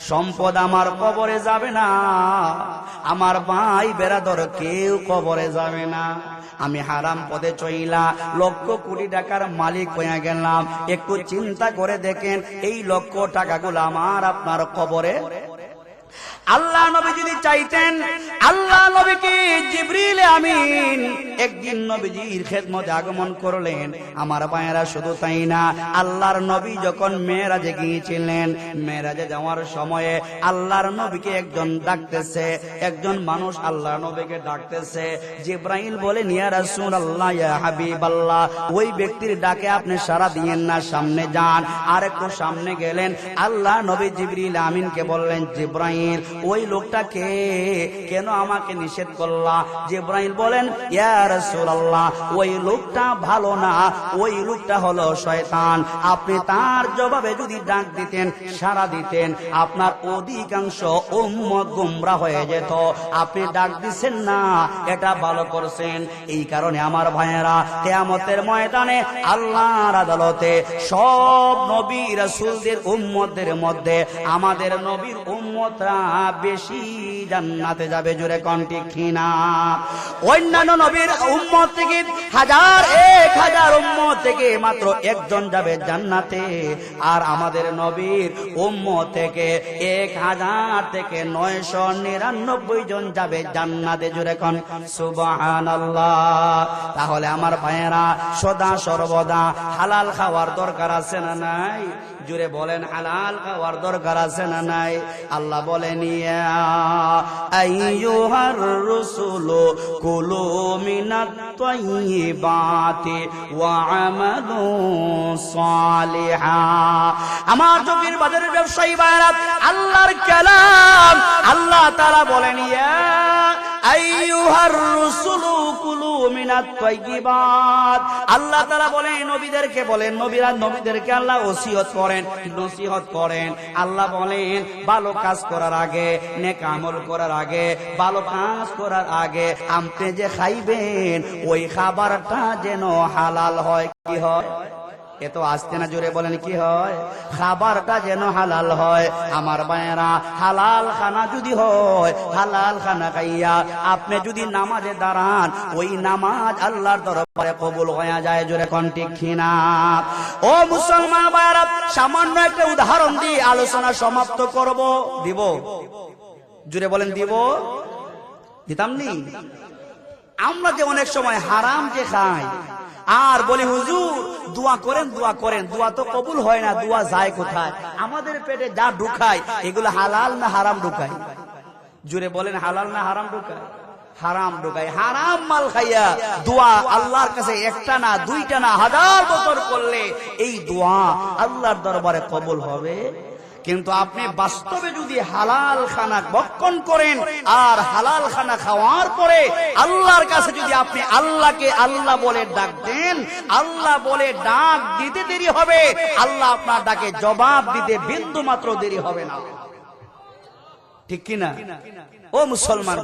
সম্পদ আমার কবরে যাবে না, আমার ভাই বেরাদর কেউ কবরে যাবে না। আমি হারাম পথে চইলা লক্ষ কোটি টাকার মালিক হয়ে গেলাম। একটু চিন্তা করে দেখেন, এই লক্ষ টাকাগুলো আমার আপনার কবরে। আল্লাহ নবী যদি চাইতেন, আল্লাহ নবীকে জিবরিল আমিন একদিন নবীজির খেদমতে আগমন করলেন। আমার ভাইয়েরা, শুধু তাই না, আল্লাহর নবী যখন মেরাজে গিয়েছিলেন, মেরাজে যাওয়ার সময়ে আল্লাহর নবীকে একজন ডাকতেছে, একজন মানুষ আল্লাহর নবীকে ডাকতেছে। জিবরাইল বলেন, ইয়া রাসূলুল্লাহ, ইয়া হাবিবাল্লাহ, ওই ব্যক্তির ডাকে আপনি সাড়া দিয়েন না, সামনে যান। আর একটু সামনে গেলেন, আল্লাহ নবী জিবরিল আমিনকে বললেন, জিবরাইল, ওই লোকটাকে কেন আমাকে নিষেধ করলা? জিবরাইল বলেন, ইয়া রাসূলুল্লাহ, ওই লোকটা ভালো না, ওই লোকটা হলো শয়তান। আপনি তার জবাবে যদি ডাক দিতেন, সাড়া দিতেন, আপনার অধিকাংশ উম্মত গোমরাহ হয়ে যেত। আপনি ডাক দিচ্ছেন না, এটা ভালো করছেন। এই কারণে আমার ভাইয়েরা, কিয়ামতের ময়দানে আল্লাহর আদালতে সব নবী রাসূলদের উম্মতদের মধ্যে আমাদের নবীর উম্মতরা বেশি জান্নাতে যাবে। জোরে কোন ঠিক কিনা? অন্যান্য নবীর উম্মত থেকে 1000-1000 উম্মত থেকে মাত্র একজন যাবে জান্নাতে, আর আমাদের নবীর উম্মত থেকে 1000 থেকে 999 জন যাবে জান্নাতে। জোরে কোন সুবহানাল্লাহ। তাহলে আমার ভাইয়েরা, সদা সর্বদা হালাল খাওয়ার দরকার আছে না নাই? জুড়ে বলেন, হালাল খাওয়ার দরকার আছে না নাই? আল্লাহ বলেন, ইয়া আইয়ুহার রাসূলু কুলু মিনাত তাইয়্যিবাতি ওয়া আমালু সালিহা। আমার জমির বাজারের ব্যবসায়ী ভাইরা, আল্লাহর কালাম, আল্লাহ তাআলা বলেন, ইয়া আইয়ুহার রাসূলু কুলু মিনাত তাইয়্যিবাত। আল্লাহ তাআলা বলেন, নবীদেরকে বলেন, নবীদেরকে আল্লাহ ওসিয়ত করেন, নসিহত করেন। আল্লাহ বলেন, ভালো কাজ করার আগে, নেক আমল করার আগে, ভালো কাজ করার আগে আপনি যে খাইবেন, ওই খাবারটা যেন হালাল হয়। কি হয়? এত আসতে না, জোরে বলেন, কি হয়? খাবারটা যেন হালাল হয়। আমার ভাইয়েরা, হালাল খানা যদি হয়, হালাল খানা খাইয়া আপনি যদি নামাজে দাঁড়ান, ওই নামাজ আল্লাহর দরবারে কবুল হয়ে যায়। জোরে কোন ঠিক কিনা? ও মুসলমান ভাইয়েরা, সামান্য একটা উদাহরণ দিয়ে আলোচনা সমাপ্ত করব। দিব? জোরে বলেন, দিব? দিতাম নি? আমরা যে অনেক সময় হারাম যে খাই আর বলি, হুজুর দোয়া করেন, দোয়া করেন, দোয়া তো কবুল হয় না, দোয়া যায় কোথায়? আমাদের পেটে যা ঢুকায়, এগুলো হালাল না হারাম ঢুকায়? জুড়ে বলেন, হালাল না হারাম ঢুকায়? হারাম ঢুকায়। হারাম মাল খাইয়া দোয়া আল্লাহর কাছে একটা না, দুইটা না, 1000 বছর করলে এই দোয়া আল্লাহর দরবারে কবুল হবে। কিন্তু আপনি বাস্তবে যদি হালাল খানা ভক্ষণ করেন আর হালাল খানা খাওয়ার পরে আল্লাহর কাছে যদি আপনি আল্লাহকে আল্লাহ বলে ডাক দেন, আল্লাহ বলে ডাক দিতে দেরি হবে, আল্লাহ আপনার ডাকে জবাব দিতে বিন্দু মাত্র দেরি হবে না। ঠিক কিনা? ও মুসলমান।